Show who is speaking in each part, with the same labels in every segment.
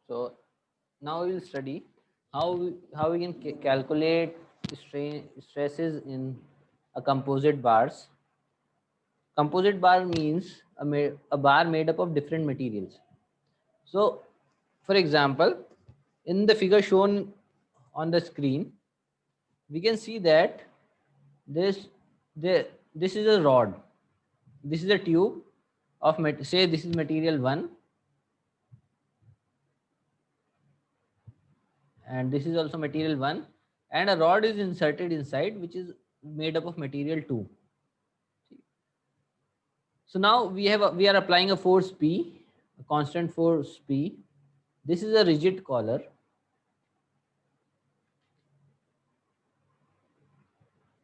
Speaker 1: So now we will study how we can calculate stresses in a composite bars. Composite bar means a bar made up of different materials. So, for example, in the figure shown on the screen, we can see that this this is a rod. This is a tube of say this is material 1, and this is also material 1, and a rod is inserted inside which is made up of material 2. So now we are applying a force P, a constant force P. This is a rigid collar.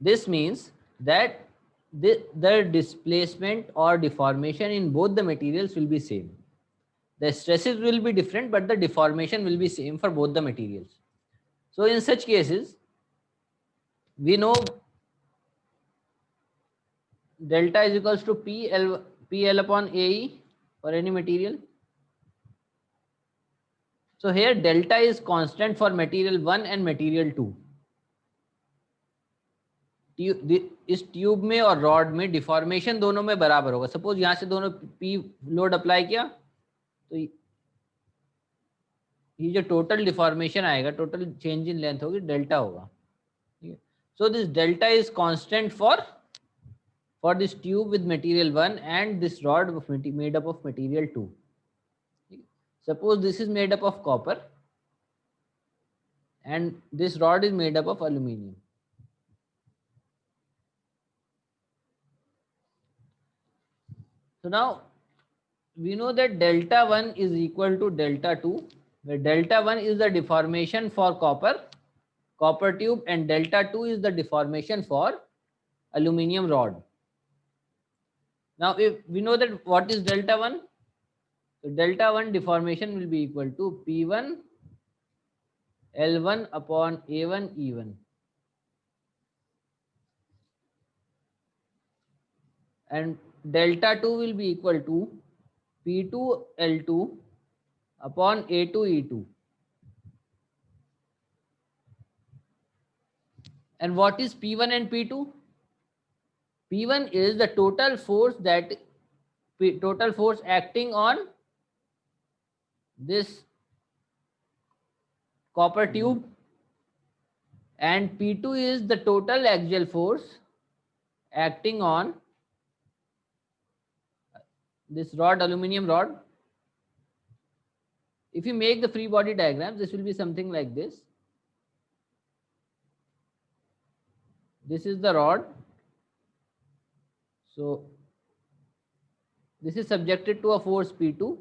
Speaker 1: This means that the displacement or deformation in both the materials will be same. The stresses will be different, but the deformation will be same for both the materials. So in such cases, we know delta is equals to PL upon AE for any material. So here delta is constant for material 1 and material 2. इस tube में और rod में deformation दोनों में बराबर होगा. Suppose यहां से दोनों पी लोड अप्लाई किया तो ये जो टोटल डिफॉर्मेशन आएगा, टोटल चेंज इन लेंथ होगी, डेल्टा होगा. ठीक है. So this delta is constant for this tube with material 1 and this rod made up of material 2. Suppose this is made up of copper and this rod is made up of aluminium. So now we know that delta 1 is equal to delta 2, where delta 1 is the deformation for copper tube, and delta 2 is the deformation for aluminium rod. Now if we know that what is delta 1, so delta 1 deformation will be equal to P1 L1 upon A1 E1. And delta 2 will be equal to P2 L2 upon A2 E2. And what is P1 and P2? P1 is the total force acting on this copper tube, and P2 is the total axial force acting on this rod, aluminium rod. If you make the free body diagram, this will be something like this. This is the rod. So this is subjected to a force P2,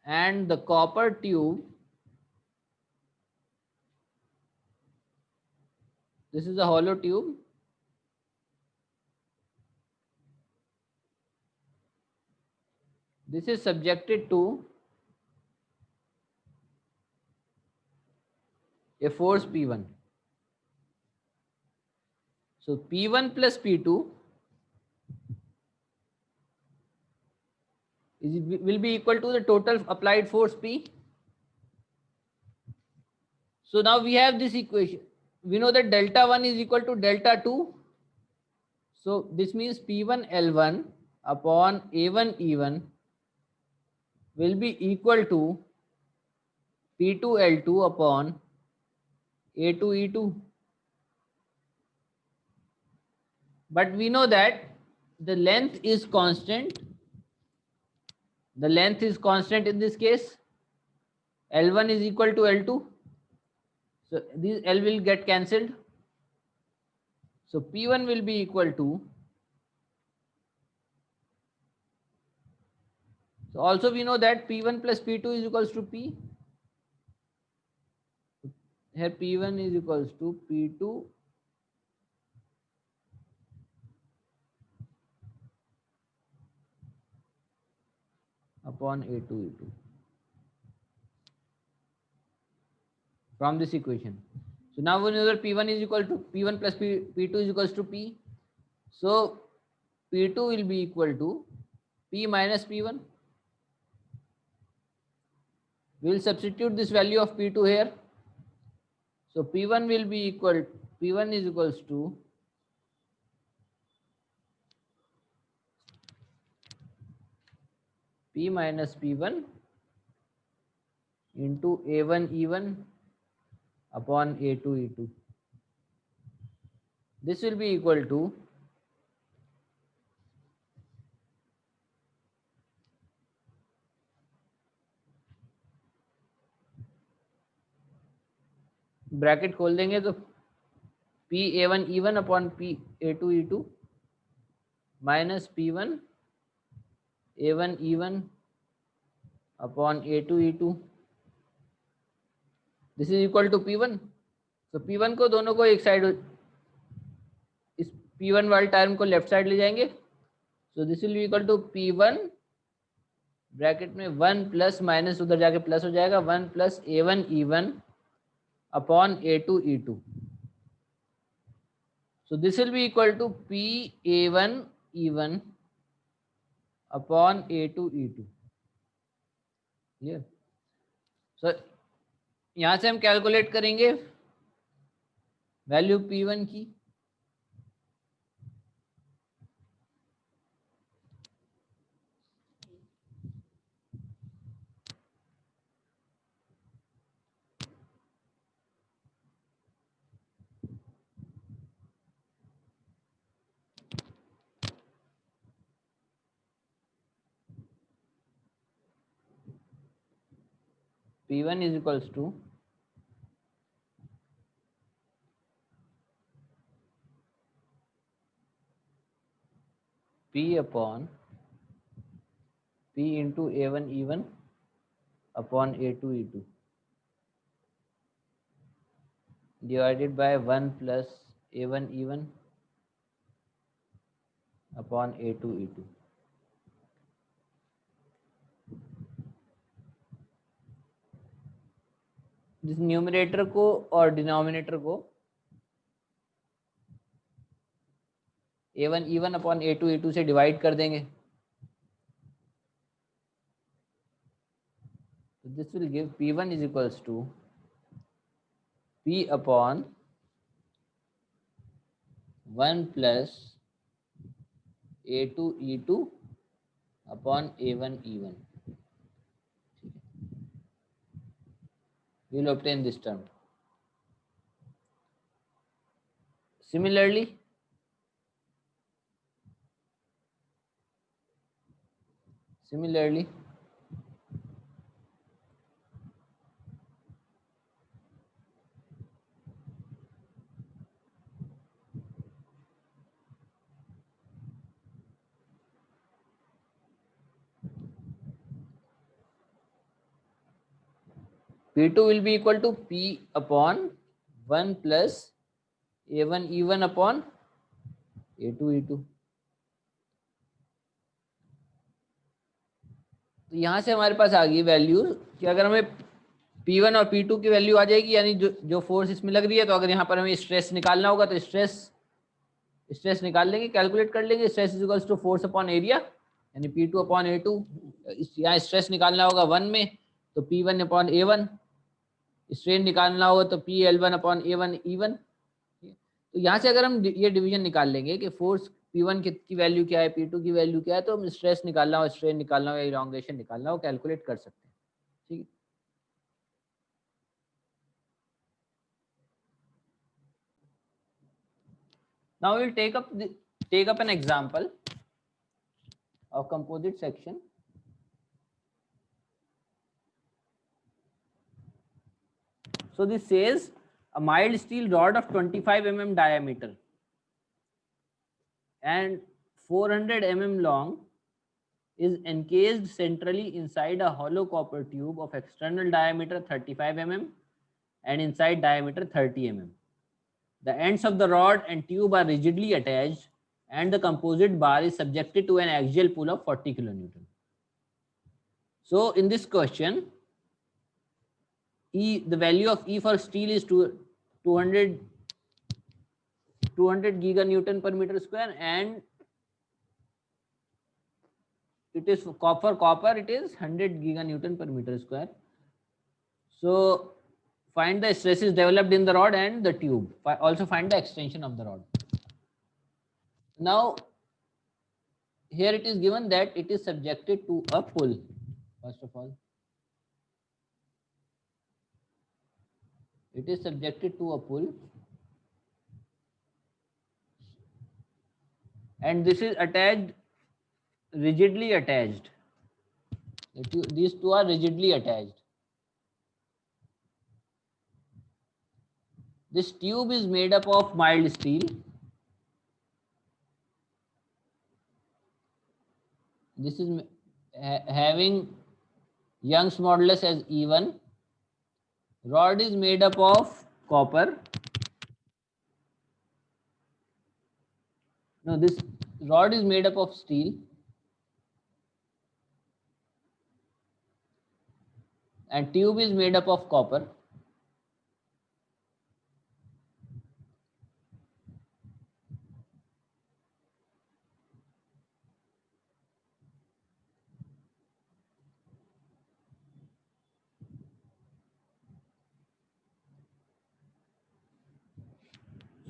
Speaker 1: and the copper tube, this is a hollow tube, this is subjected to a force P1. So P1 plus P2 will be equal to the total applied force P. So now we have this equation. We know that delta 1 is equal to delta 2. So this means P1 L1 upon A1 E1 will be equal to P2 L2 upon A2 E2. But we know that the length is constant. The length is constant in this case. L1 is equal to L2. So this L will get cancelled. So P1 will be equal to. So also we know that P1 plus P2 is equals to P. Here P1 is equals to P2 upon A2 E2 from this equation. So now we know that P1 is equal to P1 plus P2 is equals to P. So P2 will be equal to P minus P1. We will substitute this value of P2 here. So P1 will be equal, P1 is equals to P minus P1 into A1 E1 upon A2 E2. This will be equal to bracket खोल देंगे तो P A1 E1 upon P A2 E2 minus P1 A1 E1 upon A2 E2. This is equal to P1. तो P1 को दोनों को एक side, इस P1 वाले टर्म को लेफ्ट साइड ले जाएंगे. So this will be equal to P1 bracket में 1 प्लस माइनस उधर जाके प्लस हो जाएगा 1 plus A1 E1 upon A2 E2. So this will be equal to P A1 E1 upon A2 E2. Clear? So यहाँ से हम calculate करेंगे value P1 की. P1 is equals to P upon P into A1 E1 upon A2 E2 divided by 1 plus A1 E1 upon A2 E2. जिस numerator को और denominator को A1 E1 upon A2 E2 से divide कर देंगे. This will give P1 is equals to P upon 1 plus A2 E2 upon A1 E1. We will obtain this term. Similarly, P2 will be equal to P upon 1 plus A1 E1 upon A2 E2. तो यहाँ से हमारे पास आ गई value कि अगर हमें P1 और P2 की वैल्यू आ जाएगी, यानी जो फोर्स इसमें लग रही है, तो अगर यहाँ पर हमें स्ट्रेस निकालना होगा तो स्ट्रेस निकाल लेंगे, कैलकुलेट कर लेंगे. Stress is equals to force upon area, यानी P2 अपॉन A2. यहाँ स्ट्रेस निकालना होगा 1 में तो P1 अपॉन A1. स्ट्रेन निकालना होगा तो PL1 अपॉन A1 E1. तो यहाँ से अगर हम ये डिवीजन निकाल लेंगे कि फोर्स P1 की वैल्यू क्या है, P2 की वैल्यू क्या है, तो हम स्ट्रेस निकालना हो, स्ट्रेन निकालना हो या इलॉन्गेशन निकालना हो, कैलकुलेट कर सकते हैं. ठीक है. Now we will take up an example of composite section. So this says a mild steel rod of 25 mm diameter and 400 mm long is encased centrally inside a hollow copper tube of external diameter 35 mm and inside diameter 30 mm. The ends of the rod and tube are rigidly attached and the composite bar is subjected to an axial pull of 40 kilonewton. So in this question, the value of E for steel is 200 giganewton per meter square, and it is for copper it is 100 giganewton per meter square. So find the stresses developed in the rod and the tube. Also find the extension of the rod. Now here it is given that it is subjected to a pull. First of all, it is subjected to a pull, and this is attached, rigidly attached. These two are rigidly attached. This tube is made up of mild steel. This is having Young's modulus as E1. Rod is made up of copper. No, this rod is made up of steel. And tube is made up of copper.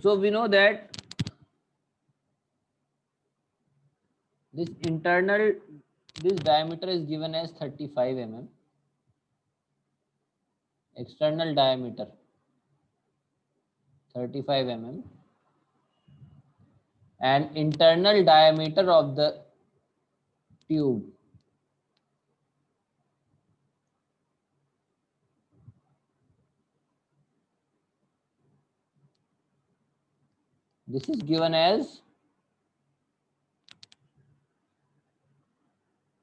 Speaker 1: So we know that this diameter is given as 35 mm. External diameter 35 mm. And internal diameter of the tube this is given as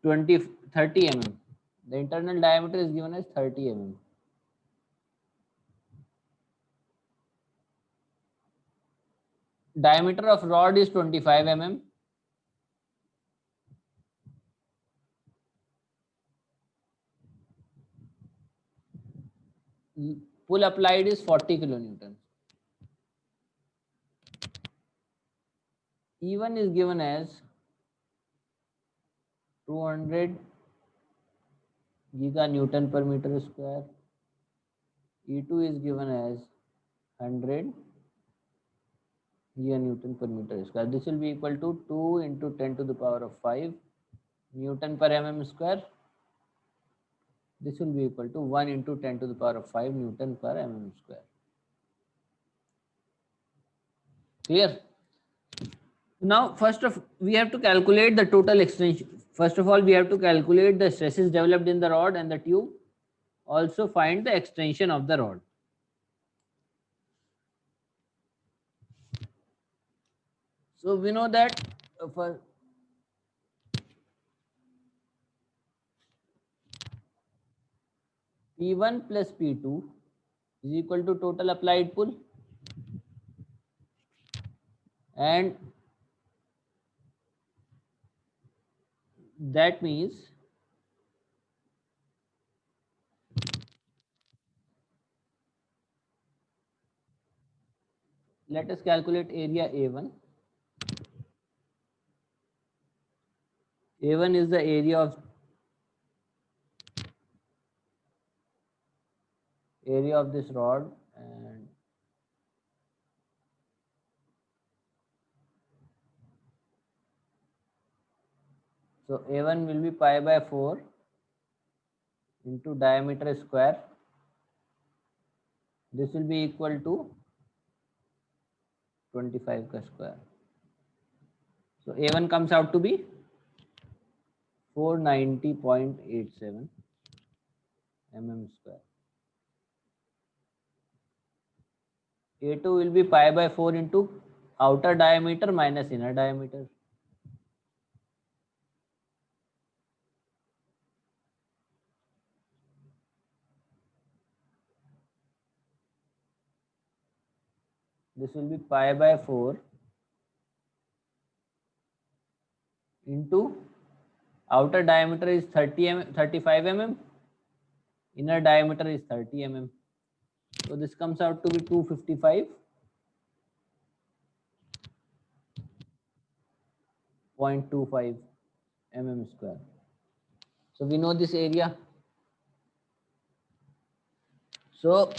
Speaker 1: 30 mm. The internal diameter is given as 30 mm. Diameter of rod is 25 mm. Pull applied is 40 kilonewton. E1 is given as 200 giganewton per meter square. E2 is given as 100 giganewton per meter square. This will be equal to 2 into 10 to the power of 5 Newton per mm square. This will be equal to 1 into 10 to the power of 5 Newton per mm square. Clear? Now, we have to calculate the total extension. First of all, we have to calculate the stresses developed in the rod and the tube. Also find the extension of the rod. So we know that for P1 plus P2 is equal to total applied pull, and that means let us calculate area A1. A1 is the area of this rod, and so A1 will be pi by 4 into diameter square. This will be equal to 25 ka square. So A1 comes out to be 490.87 mm square. A2 will be pi by 4 into outer diameter minus inner diameter. This will be pi by 4 into outer diameter is 35 mm, inner diameter is 30 mm. So this comes out to be 255.25 mm square. So we know this area. So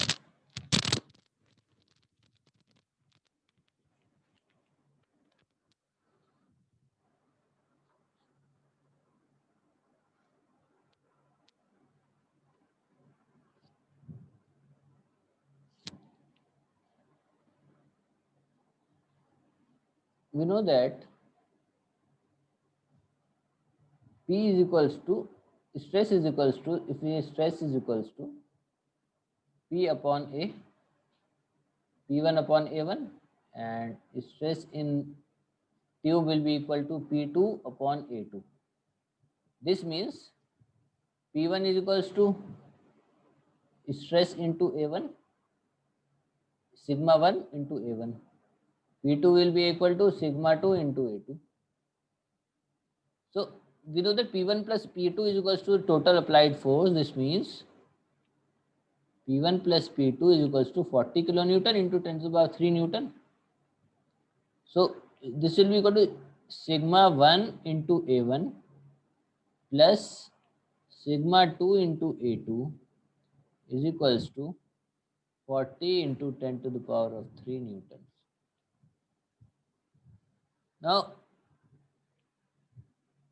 Speaker 1: we know that P is equals to stress is equals to, if we stress is equals to P upon A, P1 upon A1, and stress in tube will be equal to P2 upon A2. This means P1 is equals to stress into A1, sigma 1 into A1. P2 will be equal to sigma 2 into A2. So we know that P1 plus P2 is equals to total applied force. This means P1 plus P2 is equals to 40 kilonewton into 10 to the power 3 Newton. So this will be equal to sigma 1 into A1 plus sigma 2 into A2 is equals to 40 into 10 to the power of 3 newtons. Now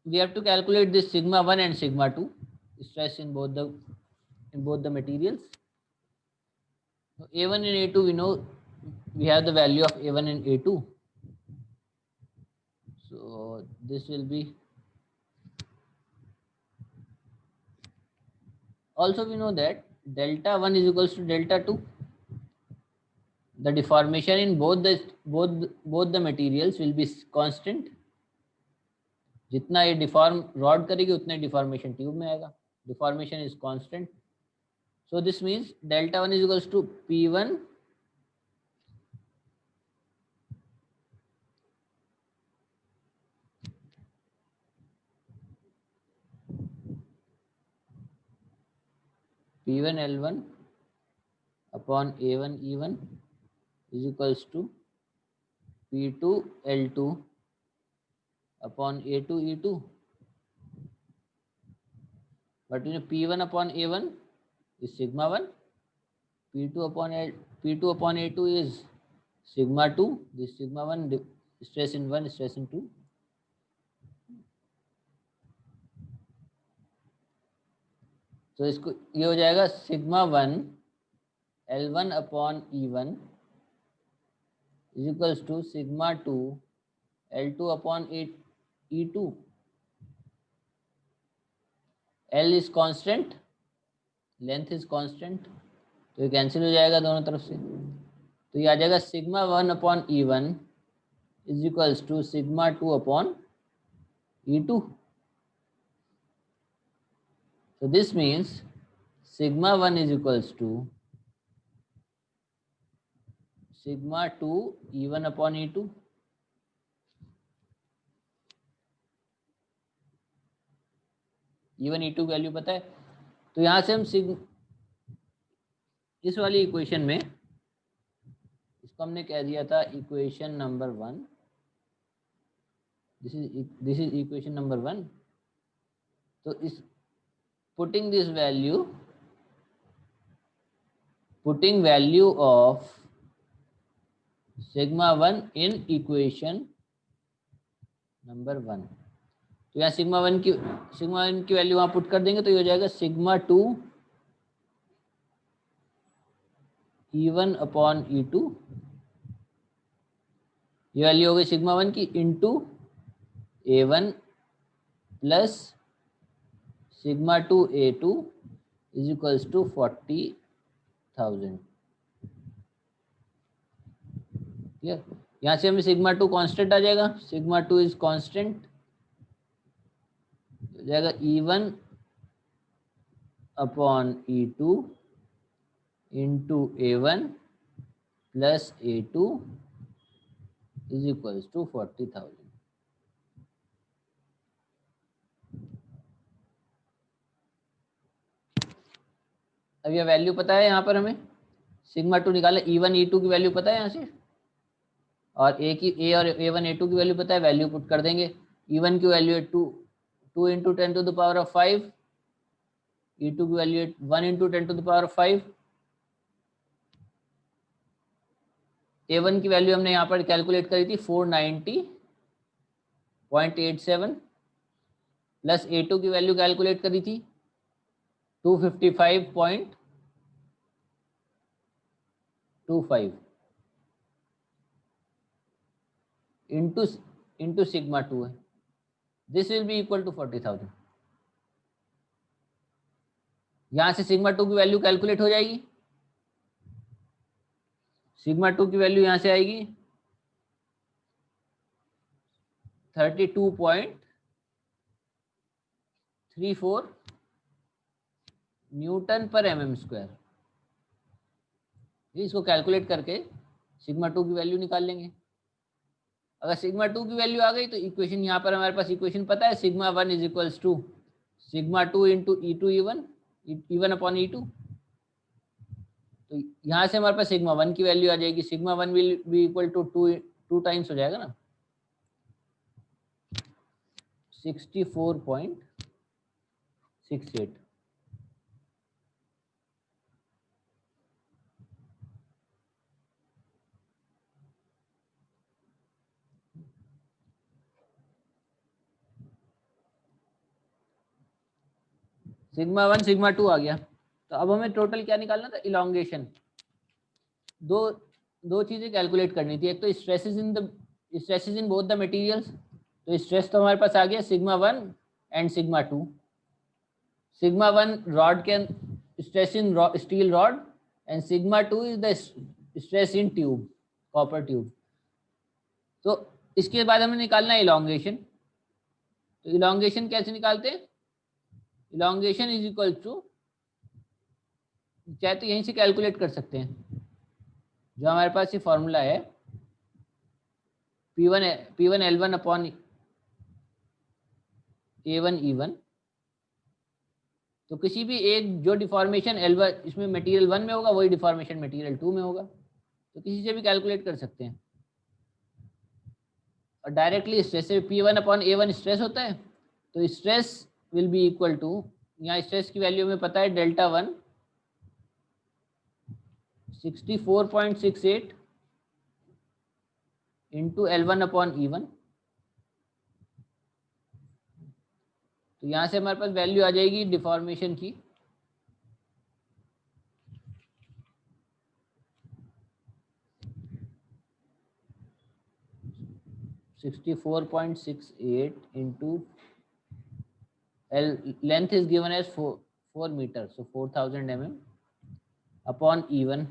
Speaker 1: we have to calculate this sigma 1 and sigma 2 stress in both the materials. So A1 and A2, we know we have the value of A1 and A2. So this will be, also we know that delta 1 is equals to delta 2. The deformation in both the materials will be constant. जितना ये deform rod करेगी उतना deformation tube में आएगा. Deformation is constant. So this means delta 1 is equals to P1 P1 L1 upon A1 E1 is equals to P2 L2 upon A2 E2. But you know P1 upon A1 is sigma 1, P2 upon A2 is sigma 2. This sigma 1 stress in 1, stress in 2. तो इसको ये हो जाएगा sigma 1 L1 upon E1 is equals to sigma 2 L2 upon E2. L is constant, length is constant, तो ये cancel हो जाएगा दोनों तरफ से. तो ये आ जाएगा sigma 1 upon E1 is equals to sigma 2 upon E2. So this means sigma 1 is equals to sigma 2 E1 upon E2. E1 E2 की वैल्यू पता है, तो यहां से हम इस वाली इक्वेशन में इसको हमने कह दिया था equation number 1. This is equation number 1. तो इस putting value of sigma 1 in equation number 1. तो यहाँ सिग्मा 1 की वैल्यू वहां पुट कर देंगे तो ये हो जाएगा सिग्मा 2 E1 अपॉन E2. ये वैल्यू हो गई सिग्मा 1 की into A1 plus sigma 2 A2 is equals to 40,000. यहाँ से हमें सिग्मा 2 कांस्टेंट आ जाएगा. सिग्मा 2 इज कांस्टेंट हो जाएगा E1 upon E2 into A1 plus A2 is equals to 40,000. अब यह वैल्यू पता है यहाँ पर हमें सिग्मा 2 निकाला. E1 E2 की वैल्यू पता है यहाँ से, और A और A1 A2 की वैल्यू पता है. वैल्यू पुट कर देंगे. E1 की वैल्यू है 2 into 10 to the power of 5. E2 की वैल्यू है 1 into 10 to the power of 5. A1 की वैल्यू हमने यहाँ पर कैलकुलेट करी थी 490.87 प्लस A2 की वैल्यू कैलकुलेट करी थी 255.25 इंटू सिग्मा 2 है। This will be equal to 40,000। यहाँ से सिग्मा 2 की वैल्यू कैलकुलेट हो जाएगी। सिग्मा 2 की वैल्यू यहाँ से आएगी 32.34 न्यूटन पर mm स्क्वायर। इसको कैलकुलेट करके सिग्मा 2 की वैल्यू निकाल लेंगे। अगर सिग्मा 2 की वैल्यू आ गई तो इक्वेशन यहाँ पर हमारे पास इक्वेशन पता है, sigma 1 is equals to sigma 2 into E2 E1 upon E2। तो यहाँ से हमारे पास सिग्मा 1 की वैल्यू आ जाएगी। Sigma 1 will be equal to 2 times हो जाएगा ना, 64.68। सिग्मा 1 सिग्मा 2 आ गया। तो अब हमें टोटल क्या निकालना था, इलॉन्गेशन। दो चीजें कैलकुलेट करनी थी। एक तो stresses in both the materials. तो स्ट्रेस तो हमारे पास आ गया sigma 1 and sigma 2। Sigma 1 rod के stress in steel rod and sigma 2 is the stress in tube, copper tube. तो इसके बाद हमें निकालना है इलॉन्गेशन। तो इलॉन्गेशन कैसे निकालते हैं, इलॉन्गेशन इज इक्वल टू, चाहे तो यहीं से कैलकुलेट कर सकते हैं। जो हमारे पास ये फॉर्मूला है P1 L1 upon A1 E1। तो किसी भी एक जो डिफॉर्मेशन L1 इसमें मटेरियल 1 में होगा वही डिफॉर्मेशन मटेरियल 2 में होगा। तो किसी से भी कैलकुलेट कर सकते हैं। और डायरेक्टली स्ट्रेस से P1 अपॉन A1 स्ट्रेस होता है, तो stress will be equal to, यहाँ स्ट्रेस की वैल्यू में पता है delta 1 64.68 into L1 upon E1। तो यहाँ से हमारे पास वैल्यू आ जाएगी डिफॉर्मेशन की 64.68 into length is given as 4 metre, so 4000 mm upon E1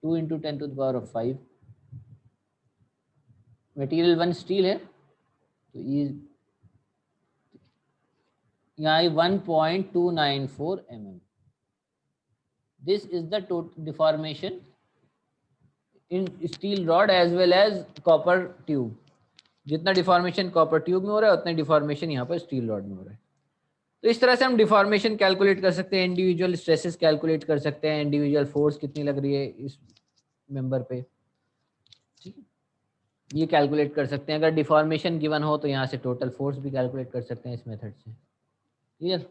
Speaker 1: 2 into 10 to the power of 5। Material 1 steel है तो ये यहाँ 1.294 mm। This is the total deformation in steel rod as well as copper tube. जितना deformation copper tube में हो रहा है उतना डिफॉर्मेशन यहाँ पर स्टील रॉड में हो रहा है। तो इस तरह से हम डिफॉर्मेशन कैलकुलेट कर सकते हैं, इंडिविजुअल स्ट्रेसेस कैलकुलेट कर सकते हैं, इंडिविजुअल फोर्स कितनी लग रही है इस मेंबर पे, ठीक है, ये कैलकुलेट कर सकते हैं। अगर डिफॉर्मेशन गिवन हो तो यहाँ से टोटल फोर्स भी कैलकुलेट कर सकते हैं इस मेथड से। क्लियर।